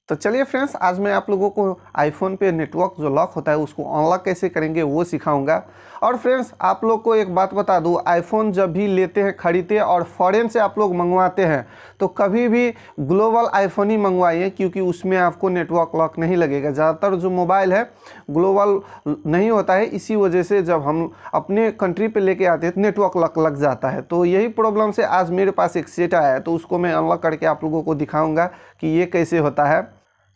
तो चलिए फ्रेंड्स, आज मैं आप लोगों को आईफोन पे नेटवर्क जो लॉक होता है उसको अनलॉक कैसे करेंगे वो सिखाऊंगा। और फ्रेंड्स, आप लोग को एक बात बता दूं, आईफोन जब भी लेते हैं, खरीदते हैं और फॉरेन से आप लोग मंगवाते हैं तो कभी भी ग्लोबल आईफोन ही मंगवाइए, क्योंकि उसमें आपको नेटवर्क लॉक नहीं लगेगा। ज़्यादातर जो मोबाइल है ग्लोबल नहीं होता है, इसी वजह से जब हम अपने कंट्री पे लेके आते हैं नेटवर्क लॉक लग जाता है। तो यही प्रॉब्लम से आज मेरे पास एक सेट आया है, तो उसको मैं अनलॉक करके आप लोगों को दिखाऊंगा कि ये कैसे होता है।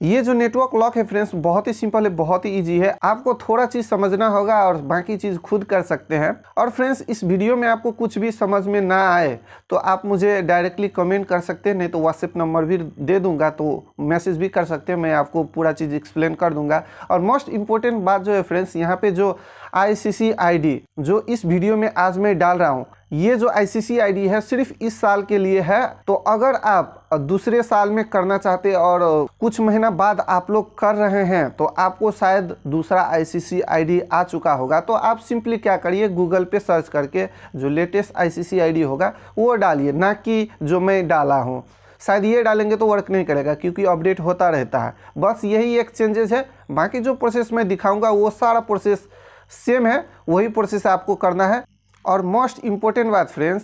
ये जो नेटवर्क लॉक है फ्रेंड्स, बहुत ही सिंपल है, बहुत ही इजी है। आपको थोड़ा चीज़ समझना होगा और बाकी चीज़ खुद कर सकते हैं। और फ्रेंड्स, इस वीडियो में आपको कुछ भी समझ में ना आए तो आप मुझे डायरेक्टली कमेंट कर सकते हैं, नहीं तो व्हाट्सएप नंबर भी दे दूंगा, तो मैसेज भी कर सकते हैं, मैं आपको पूरा चीज़ एक्सप्लेन कर दूंगा। और मोस्ट इम्पोर्टेंट बात जो है फ्रेंड्स, यहाँ पे जो ICCID जो इस वीडियो में आज मैं डाल रहा हूँ, ये जो ICCID है सिर्फ इस साल के लिए है। तो अगर आप दूसरे साल में करना चाहते हैं और कुछ महीना बाद आप लोग कर रहे हैं तो आपको शायद दूसरा ICCID आ चुका होगा। तो आप सिंपली क्या करिए, गूगल पे सर्च करके जो लेटेस्ट ICCID होगा वो डालिए, ना कि जो मैं डाला हूँ। शायद ये डालेंगे तो वर्क नहीं करेगा, क्योंकि अपडेट होता रहता है। बस यही एक चेंजेस है, बाकी जो प्रोसेस मैं दिखाऊंगा वो सारा प्रोसेस सेम है, वही प्रोसेस आपको करना है। और मोस्ट इम्पोर्टेंट बात फ्रेंड्स,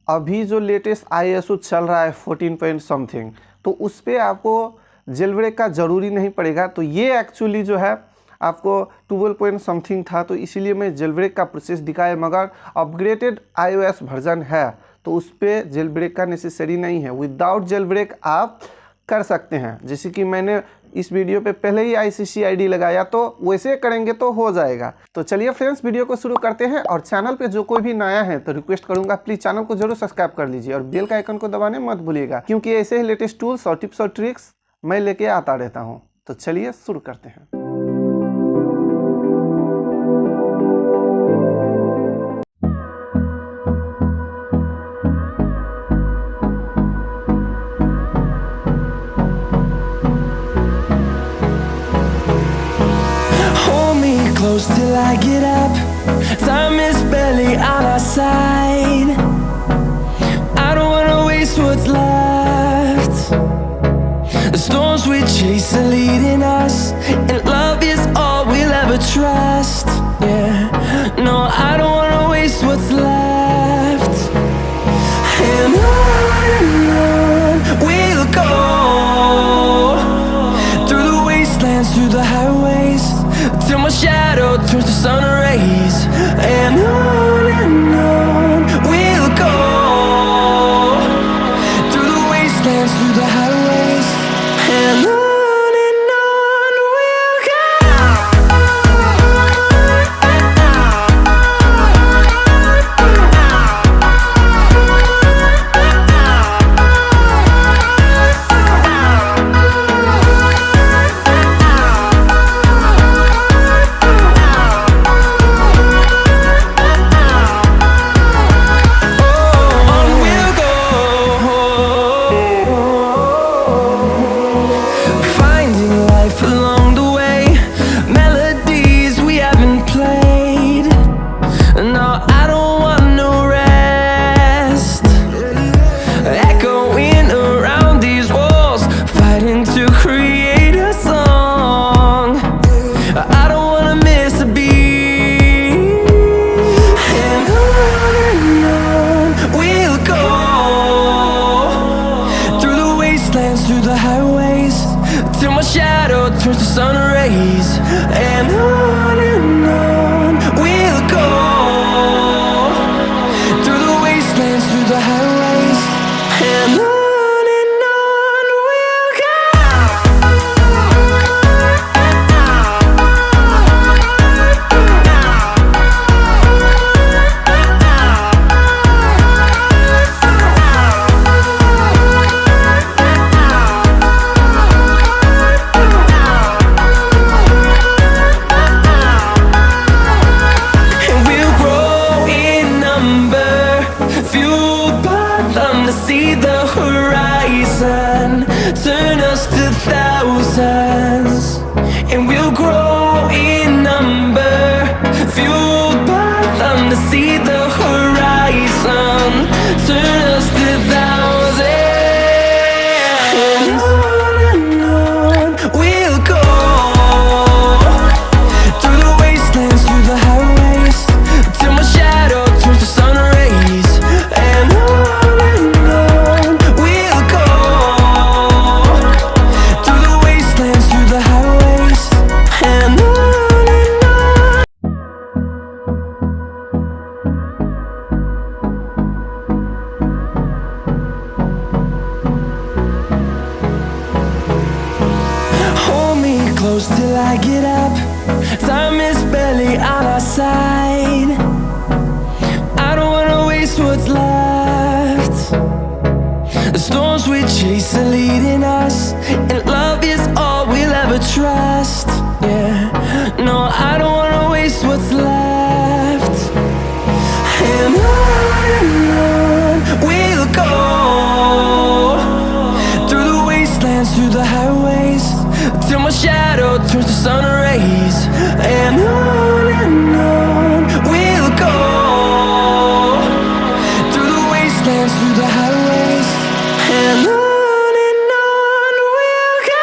अभी जो लेटेस्ट ISO चल रहा है 14 पॉइंट समथिंग, तो उस पर आपको जेल ब्रेक का ज़रूरी नहीं पड़ेगा। तो ये एक्चुअली जो है आपको 12 पॉइंट समथिंग था, तो इसीलिए मैं जेल ब्रेक का प्रोसेस दिखाया। मगर अपग्रेडेड iOS वर्जन है तो उस पर जेल ब्रेक का नेसेसरी नहीं है, विदाउट जेल ब्रेक आप कर सकते हैं। जैसे कि मैंने इस वीडियो पे पहले ही ICCID लगाया, तो वैसे करेंगे तो हो जाएगा। तो चलिए फ्रेंड्स, वीडियो को शुरू करते हैं। और चैनल पे जो कोई भी नया है तो रिक्वेस्ट करूंगा, प्लीज़ चैनल को जरूर सब्सक्राइब कर लीजिए और बेल का आइकन को दबाने मत भूलिएगा, क्योंकि ऐसे ही लेटेस्ट टूल्स और टिप्स और ट्रिक्स मैं लेके आता रहता हूँ। तो चलिए शुरू करते हैं। Close till I get up, time is barely on our side. I don't wanna waste what's left. The storms we chase are leading us, and love is all we'll ever trust. Yeah, no, I don't wanna waste what's left. And on we'll go, through the wastelands, through the highways, till my shadow turns to sun rays. And on we'll go, through the wastelands, through the highways. And on we'll go. Along the way, melodies we haven't played. No, I don't want no rest. Echoing around these walls, fighting to create a song. I don't wanna miss a beat. And on we'll go, through the wastelands, through the highways, till my shadow turns to sun rays. And on we'll go, through the wastelands, through the highways. And on we'll go. close till I get up. Time is barely on our side. I don't wanna waste what's left. The storms we chase are leading us, and love is all we'll ever trust. Yeah, no, I don't wanna waste what's left. And on we'll go, through the wastelands, through the highways, till my shadow turns to sun rays. And on we'll go, through the wastelands, through the highways, and on we'll go.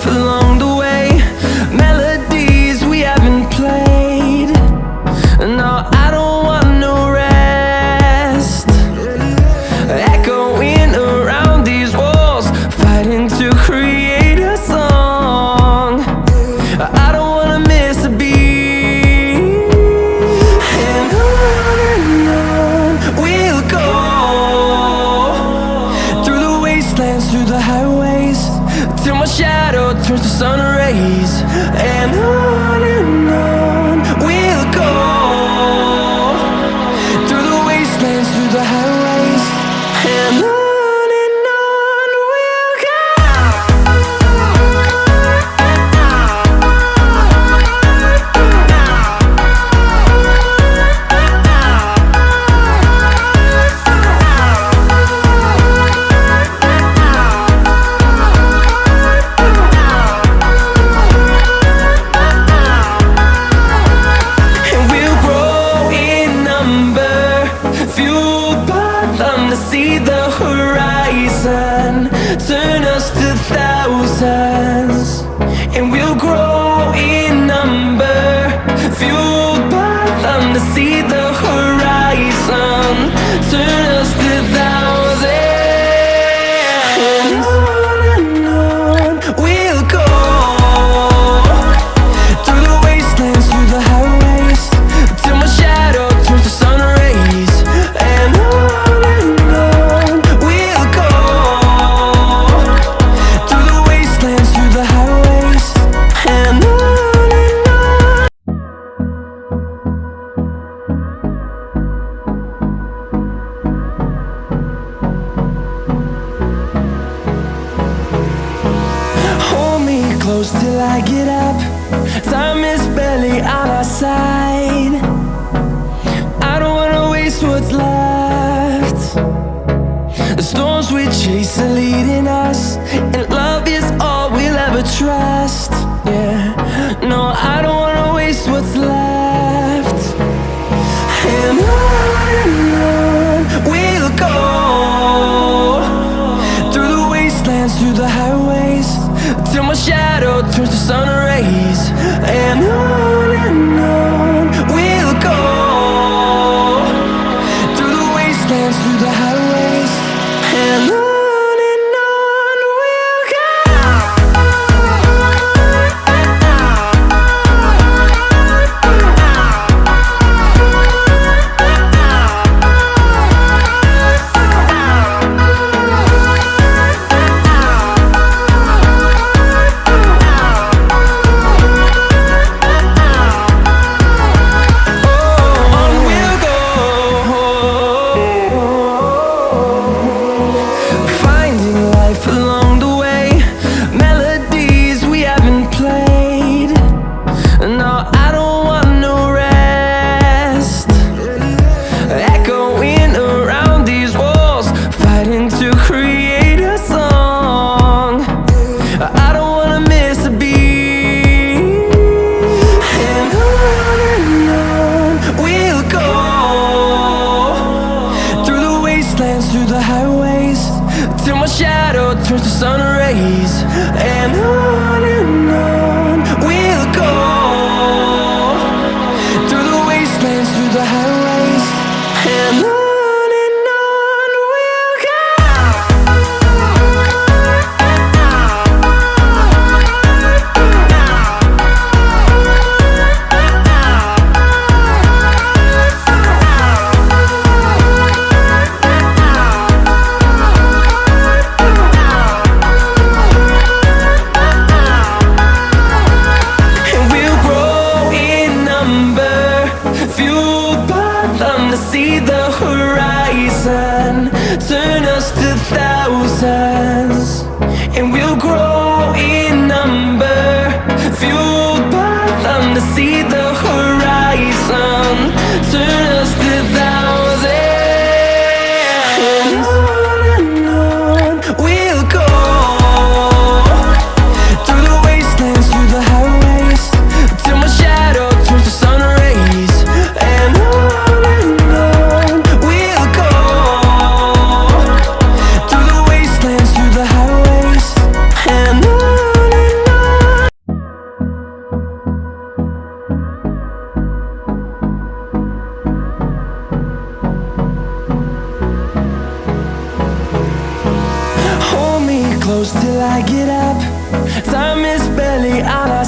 Along the way, melodies we haven't played. No, I don't want no rest. Echoing around these walls, fighting to create a song. I don't wanna miss a beat. And on we'll go, through the wastelands, through the highways, till my shadow turns to sun rays. And on we'll go, through the wastelands, through the highways, and on we'll go. See the horizon, turn us to thousands, and we'll grow in number, fueled by them to see the horizon, turn us to thousands. And on we'll go, through the wastelands, through the highways, till my shadow turns to sun rays. And close till I get up. Time is barely on our side. I don't wanna waste what's left. The storms we chase are leading us, and love is all we'll ever trust. Yeah, no, I don't wanna waste what's left. And on we'll go, through the wastelands, through the highways, till my shadow turns to sun rays. And on we'll go, through the wastelands, through the highways, and on we'll go.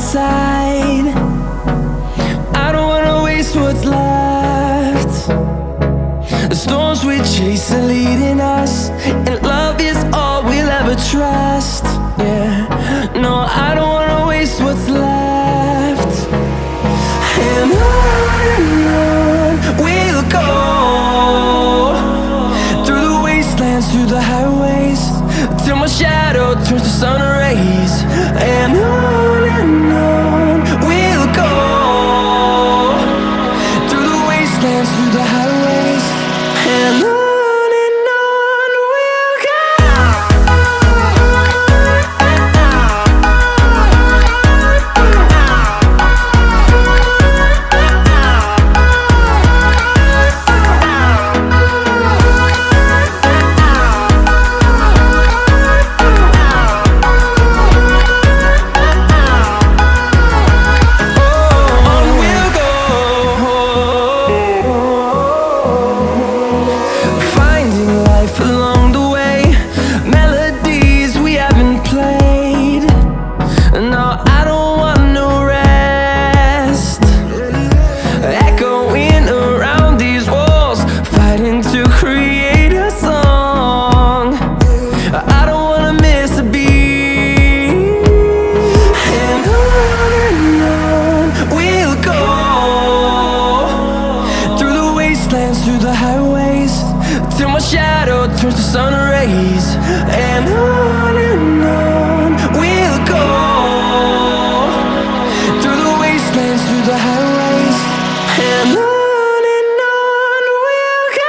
side. I don't wanna waste what's left. The storms we chase are leading us, and love is all we'll ever trust. Yeah, no, I don't wanna waste what's left. And on we'll go, through the wastelands, through the highways, till my shadow turns to sun rays. And on we'll go, through the wastelands, through the highways, and on we'll go. Along the way, melodies we haven't played. No, I don't want no rest. Echoing around these walls, fighting to create a song. I don't wanna miss a beat. And on we'll go, through the wastelands, through the highways, till my shadow turns to sun rays. And on we'll go, through the wastelands, through the highways, and on we'll go.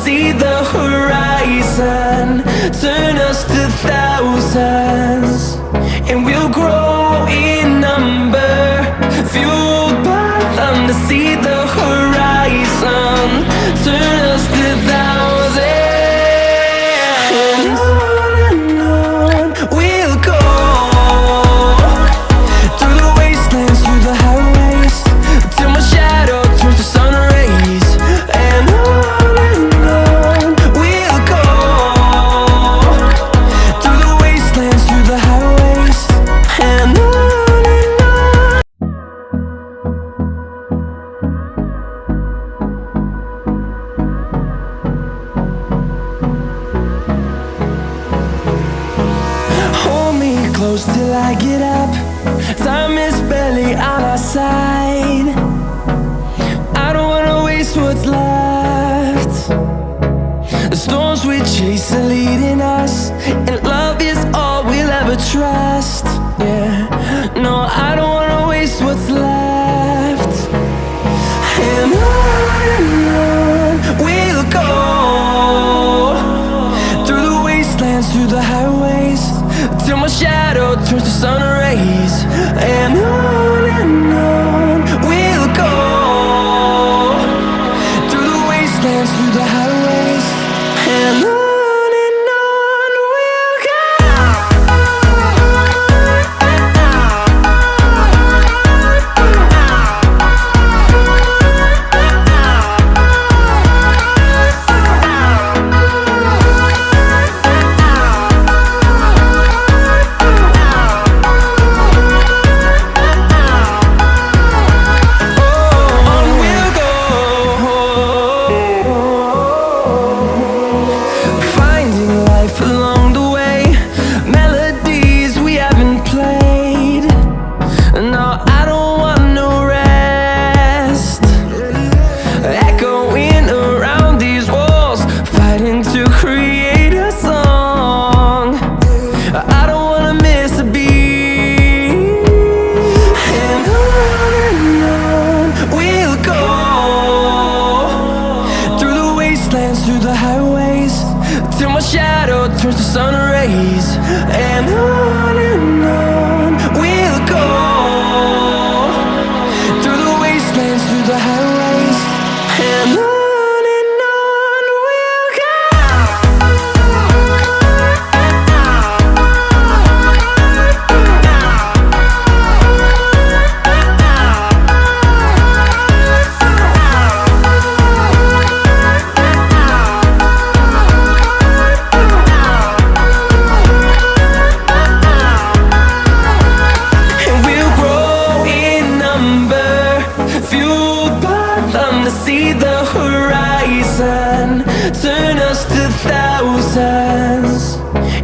See the horizon, turn us to thousands, and we'll grow in number, fueled by them. To see the horizon, turn us to thousands, and on we'll go, through the wastelands, through the highways, till my shadow turns to sun rays. And close till I get up. Time is barely on our side. I don't wanna waste what's left. The storms we chase are leading us, and love is all we'll ever trust. Yeah, no, I don't wanna waste what's left. And on we'll go, through the wastelands, through the highways, till my shadow turns to sun rays. And on we'll go, through the wastelands, through the highways, and on we'll go. turns to sun rays, and on we'll go, through the wastelands, through the highways.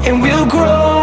and we'll grow.